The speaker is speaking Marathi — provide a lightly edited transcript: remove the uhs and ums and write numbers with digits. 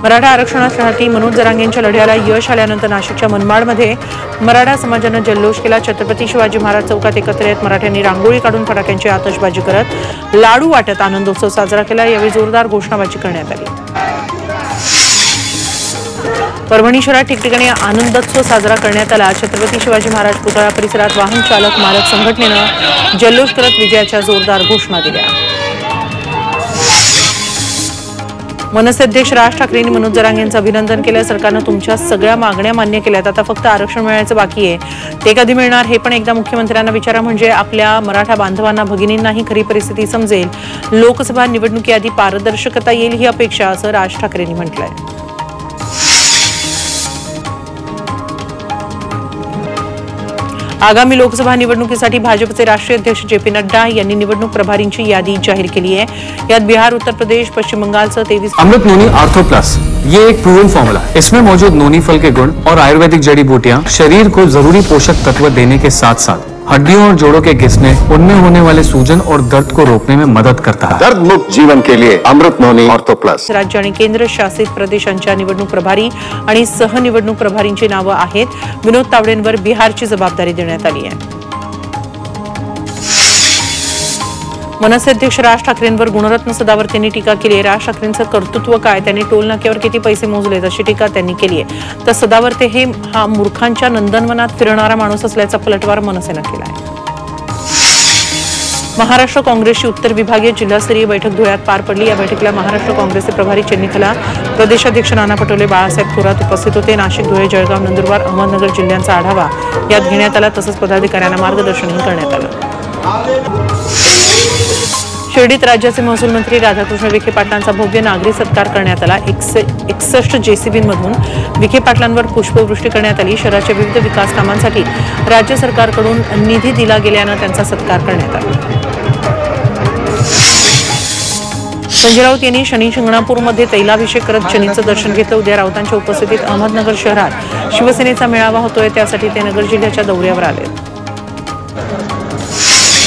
मराठा आरक्षणासाठी मनोज जरांगेंच्या लढ्याला यश आल्यानंतर नाशिकच्या मनमाडमध्ये मराठा समाजाने जल्लोष केला। छत्रपती शिवाजी महाराज चौकात एकत्र येत मराठ्यांनी रांगोळी काढून फटाक्यांची आतषबाजी करत लाडू वाटत आनंदोत्सव साजरा केला। यावेळी जोरदार घोषणाबाजी करण्यात आली। परभणी शहरात ठिकठिकाणी आनंदोत्सव साजरा करण्यात आला। छत्रपती शिवाजी महाराज पुतळा परिसरात वाहन चालक मालक संघटनेने जल्लोष करत विजयाच्या जोरदार घोषणा दिल्या। मनसे अध्यक्ष राज ठाकरेंनी मनोज जरांगेंचं अभिनंदन केलं। सरकारने तुमच्या सगळ्या मागण्या मान्य केल्यात, आता फक्त आरक्षण मिळायचं बाकी आहे। ते कधी मिळणार हे पण एकदा मुख्यमंत्र्यांना विचारा, म्हणजे आपल्या मराठा बांधवांना भगिनींनाही खरी परिस्थिती समजेल। लोकसभा निवडणुकीआधी पारदर्शकता येईल ही अपेक्षा, असं राज ठाकरेंनी म्हटलंय। आगामी लोकसभा निवडणुकीसाठी भाजपचे राष्ट्रीय अध्यक्ष जे.पी. नड्डा यांनी निवडणूक प्रभारींची यादी जाहीर केली आहे। यात बिहार, उत्तर प्रदेश, पश्चिम बंगालसह 23 अमृत नोनी आर्थो प्लस ये एक प्रूवन फॉर्मूला है। इसमें मौजूद नोनी फल के गुण और आयुर्वेदिक जड़ी बूटियां शरीर को जरूरी पोषक तत्व देने के साथ साथ हड्डियों और जोड़ों के घिसने, उनमें होने वाले सूजन और दर्द को रोकने में मदद करता है। दर्द मुक्त जीवन के लिए अमृत नोनी ऑर्थो प्लस। राज्य आणि केंद्र शासित प्रदेशांच्या निवडणूक प्रभारी आणि सहनिवडणूक प्रभारींची नावे आहेत। विनोद तावडेंवर बिहारची जबाबदारी देण्यात आली आहे। मनसे अध्यक्ष राज ठाकरेंवर गुणरत्न सदावर्तेंनी टीका केली आहे। राज ठाकरेंचं कर्तृत्व काय, त्यांनी टोल नाक्यावर किती पैसे मोजलेत अशी टीका त्यांनी केली आहे। तर सदावर्ते हा मूर्खांच्या नंदनवनात फिरणारा माणूस असल्याचा पलटवार मनसेनं केला आहे। महाराष्ट्र काँग्रेसची उत्तर विभागीय जिल्हास्तरीय बैठक धुळ्यात पार पडली। या बैठकीला महाराष्ट्र काँग्रेसचे प्रभारी चेन्नीथला, प्रदेशाध्यक्ष नाना पटोले, बाळासाहेब थोरात उपस्थित होते। नाशिक, धुळे, जळगाव, नंदुरबार, अहमदनगर जिल्ह्यांचा आढावा यात घेण्यात आला। तसंच पदाधिकाऱ्यांना मार्गदर्शनही करण्यात आलं। शिर्डीत राज्याचे महसूल मंत्री राधाकृष्ण विखे पाटलांचा भव्य नागरी सत्कार करण्यात आला। 61 जेसीबींमधून विखे पाटलांवर पुष्पवृष्टी करण्यात आली। शहराच्या विविध विकास कामांसाठी राज्य सरकारकडून निधी दिला गेल्यानं त्यांचा सत्कार करण्यात आला। संजय राऊत यांनी शनी शिंगणापूरमध्ये तैलाभिषेक करत शनीचं दर्शन घेतलं। उद्या राऊतांच्या उपस्थितीत अहमदनगर शहरात शिवसेनेचा मेळावा होतोय, त्यासाठी ते नगर जिल्ह्याच्या दौऱ्यावर आले।